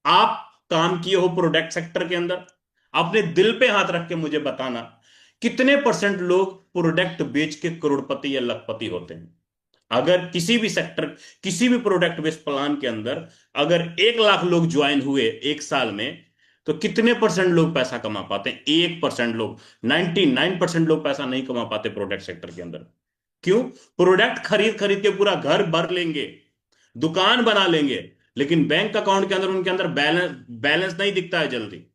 आप काम किए हो प्रोडक्ट सेक्टर के अंदर? अपने दिल पे हाथ रख के मुझे बताना, कितने परसेंट लोग प्रोडक्ट बेच के करोड़पति या लखपति होते हैं? अगर किसी भी सेक्टर, किसी भी प्रोडक्ट बेस्ड प्लान के अंदर अगर 1 लाख लोग ज्वाइन हुए एक साल में, तो कितने परसेंट लोग पैसा कमा पाते हैं? 1% लोग। 99% लोग पैसा नहीं कमा पाते प्रोडक्ट सेक्टर के अंदर। क्यों? प्रोडक्ट खरीद खरीद के पूरा घर भर लेंगे, दुकान बना लेंगे, लेकिन बैंक अकाउंट के अंदर उनके अंदर बैलेंस बैलेंस नहीं दिखता है जल्दी।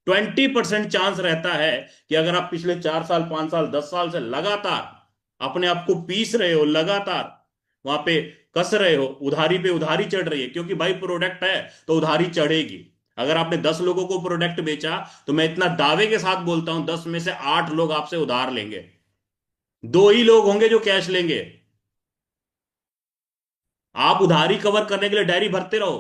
20% चांस रहता है कि अगर आप पिछले 4 साल, 5 साल, 10 साल से लगातार अपने आप को पीस रहे हो, लगातार वहां पे कस रहे हो, उधारी पे उधारी चढ़ रही है, क्योंकि भाई प्रोडक्ट है तो उधारी चढ़ेगी। अगर आपने 10 लोगों को प्रोडक्ट बेचा, तो मैं इतना दावे के साथ बोलता हूं 10 में से 8 लोग आपसे उधार लेंगे, 2 ही लोग होंगे जो कैश लेंगे। आप उधारी कवर करने के लिए डायरी भरते रहो,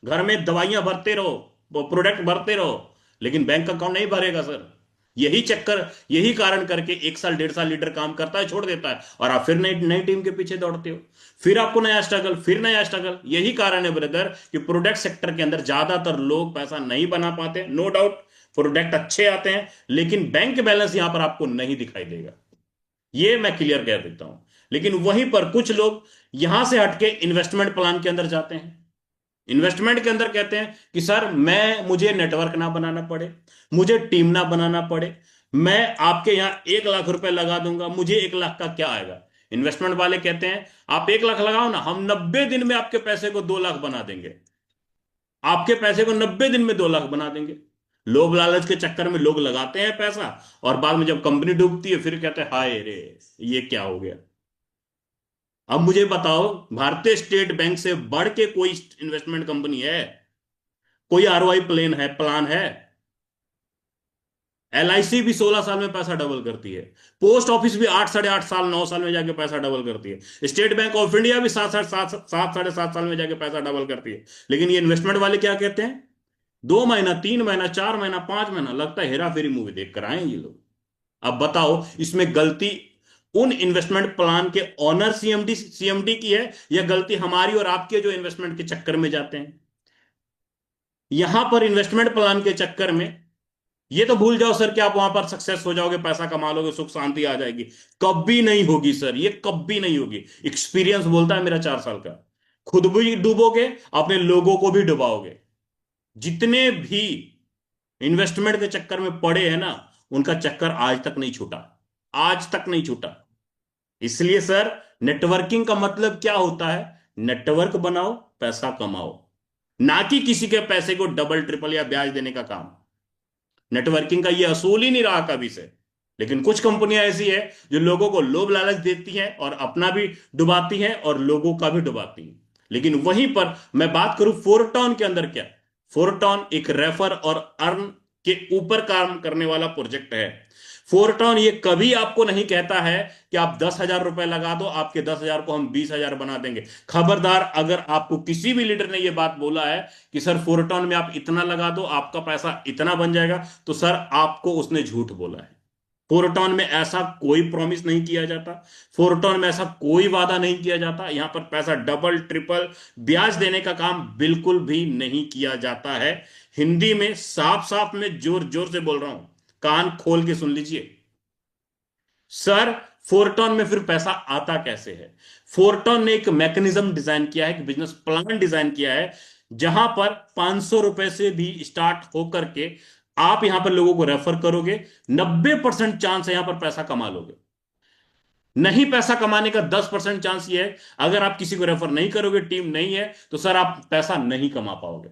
घर में दवाइयां भरते रहो, प्रोडक्ट भरते रहो, लेकिन बैंक अकाउंट नहीं भरेगा सर। यही चक्कर, यही कारण करके 1 साल 1.5 साल लीडर काम करता है, छोड़ देता है, और आप फिर नई नई टीम के पीछे दौड़ते हो। फिर आपको नया स्ट्रगल, फिर नया स्ट्रगल। यही कारण है ब्रदर कि प्रोडक्ट सेक्टर के अंदर ज्यादातर लोग पैसा नहीं बना पाते। नो डाउट प्रोडक्ट अच्छे आते हैं, लेकिन बैंक बैलेंस यहां पर आपको नहीं दिखाई देगा, ये मैं क्लियर कह देता हूं। लेकिन वहीं पर कुछ लोग यहां से हटके इन्वेस्टमेंट प्लान के अंदर जाते हैं। इन्वेस्टमेंट के अंदर कहते हैं कि सर मैं, मुझे नेटवर्क ना बनाना पड़े, मुझे टीम ना बनाना पड़े, मैं आपके यहां 1 लाख रुपए लगा दूंगा, मुझे 1 लाख का क्या आएगा। इन्वेस्टमेंट वाले कहते हैं आप 1 लाख लगाओ ना, हम 90 दिन में आपके पैसे को 2 लाख बना देंगे, आपके पैसे को 90 दिन में 2 लाख बना देंगे। लोभ लालच के चक्कर में लोग लगाते हैं पैसा, और बाद में जब कंपनी डूबती है फिर कहते हैं हाय रे, ये क्या हो गया। अब मुझे बताओ, भारतीय स्टेट बैंक से बढ़ के कोई इन्वेस्टमेंट कंपनी है? कोई आरओआई प्लान है? एलआईसी भी 16 साल में पैसा डबल करती है, पोस्ट ऑफिस भी 8 साढ़े 8 साल 9 साल में जाके पैसा डबल करती है, स्टेट बैंक ऑफ इंडिया भी 7 साढ़े 7 साल में जाके पैसा डबल करती है। लेकिन ये इन्वेस्टमेंट वाले क्या कहते हैं? 2 महीना, 3 महीना, 4 महीना, 5 महीना लगता है, हेरा फेरी मूवी देख कर आए ये लोग। अब बताओ इसमें गलती उन इन्वेस्टमेंट प्लान के ऑनर सीएमडी सीएमडी की है, या गलती हमारी और आपके जो इन्वेस्टमेंट के चक्कर में जाते हैं? यहां पर इन्वेस्टमेंट प्लान के चक्कर में ये तो भूल जाओ सर कि आप वहां पर सक्सेस हो जाओगे, पैसा कमा लोगे, सुख शांति आ जाएगी। कभी नहीं होगी सर, ये कभी नहीं होगी। एक्सपीरियंस बोलता है मेरा 4 साल का। खुद भी डूबोगे, अपने लोगों को भी डुबाओगे। जितने भी इन्वेस्टमेंट के चक्कर में पड़े हैं ना, उनका चक्कर आज तक नहीं छूटा, आज तक नहीं छूटा। इसलिए सर, नेटवर्किंग का मतलब क्या होता है? नेटवर्क बनाओ, पैसा कमाओ, ना कि किसी के पैसे को डबल ट्रिपल या ब्याज देने का काम। नेटवर्किंग का ये असूल ही नहीं रहा कभी से। लेकिन कुछ कंपनियां ऐसी है जो लोगों को लोभ लालच देती हैं और अपना भी डुबाती हैं और लोगों का भी डुबाती हैं। लेकिन वहीं पर मैं बात करूं फोरटॉन के अंदर, क्या? फोरटॉन एक रेफर और अर्न के ऊपर काम करने वाला प्रोजेक्ट है। फोरटॉन ये कभी आपको नहीं कहता है कि आप 10,000 रुपए लगा दो, आपके 10,000 को हम 20,000 बना देंगे। खबरदार, अगर आपको किसी भी लीडर ने यह बात बोला है कि सर फोरटॉन में आप इतना लगा दो, आपका पैसा इतना बन जाएगा, तो सर आपको उसने झूठ बोला है। फोरटॉन में ऐसा कोई प्रॉमिस नहीं किया जाता, फोरटॉन में ऐसा कोई वादा नहीं किया जाता। यहां पर पैसा डबल ट्रिपल ब्याज देने का काम बिल्कुल भी नहीं किया जाता है। हिंदी में साफ साफ में जोर जोर से बोल रहा हूं, कान खोल के सुन लीजिए। सर, फोरटॉन में फिर पैसा आता कैसे है? फोरटॉन ने एक मैकेनिज्म डिजाइन किया है, एक बिजनेस प्लान डिजाइन किया है, जहां पर 500 रुपए से भी स्टार्ट होकर के आप यहां पर लोगों को रेफर करोगे, 90% चांस है यहां पर पैसा कमा लोगे। नहीं, पैसा कमाने का 10% चांस ये है, अगर आप किसी को रेफर नहीं करोगे, टीम नहीं है, तो सर आप पैसा नहीं कमा पाओगे।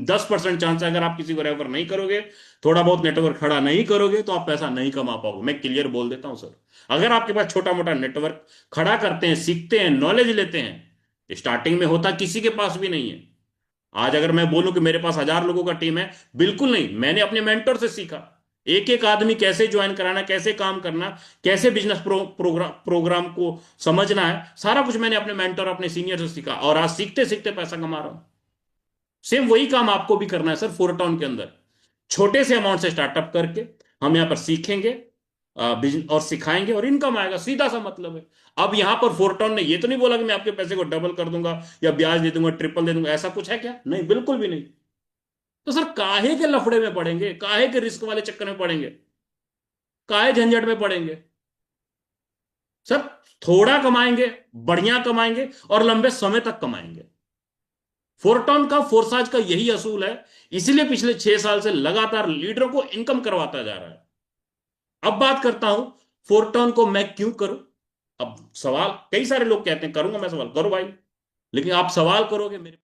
10% चांस है, अगर आप किसी को रेफर नहीं करोगे, थोड़ा बहुत नेटवर्क खड़ा नहीं करोगे, तो आप पैसा नहीं कमा पाओगे। मैं क्लियर बोल देता हूं सर। अगर आपके पास छोटा मोटा नेटवर्क खड़ा करते हैं, सीखते हैं, नॉलेज लेते हैं, स्टार्टिंग में होता किसी के पास भी नहीं है। आज अगर मैं बोलूं कि मेरे पास 1,000 लोगों का टीम है, बिल्कुल नहीं, मैंने अपने मेंटर से सीखा। एक एक आदमी कैसे ज्वाइन कराना, कैसे काम करना, कैसे बिजनेस प्रोग्राम को समझना है, सारा कुछ मैंने अपने मेंटर, अपने सीनियर से सीखा, और आज सीखते सीखते पैसा कमा रहा हूं। सेम वही काम आपको भी करना है सर फोरटॉन के अंदर। छोटे से अमाउंट से स्टार्टअप करके हम यहां पर सीखेंगे, बिजनेस और सिखाएंगे और इनकम आएगा, सीधा सा मतलब है। अब यहां पर फोरटॉन ने ये तो नहीं बोला कि मैं आपके पैसे को डबल कर दूंगा या ब्याज दे दूंगा, ट्रिपल दे दूंगा, ऐसा कुछ है क्या? नहीं, बिल्कुल भी नहीं। तो सर काहे के लफड़े में पड़ेंगे, काहे के रिस्क वाले चक्कर में पड़ेंगे, काहे झंझट में पड़ेंगे सर? थोड़ा कमाएंगे, बढ़िया कमाएंगे और लंबे समय तक कमाएंगे। फोरटॉन का, फोरसाज का यही असूल है, इसीलिए पिछले 6 साल से लगातार लीडरों को इनकम करवाता जा रहा है। अब बात करता हूं फोरटॉन को मैं क्यों करूं। अब सवाल, कई सारे लोग कहते हैं करूंगा मैं सवाल, करो भाई, लेकिन आप सवाल करोगे मेरे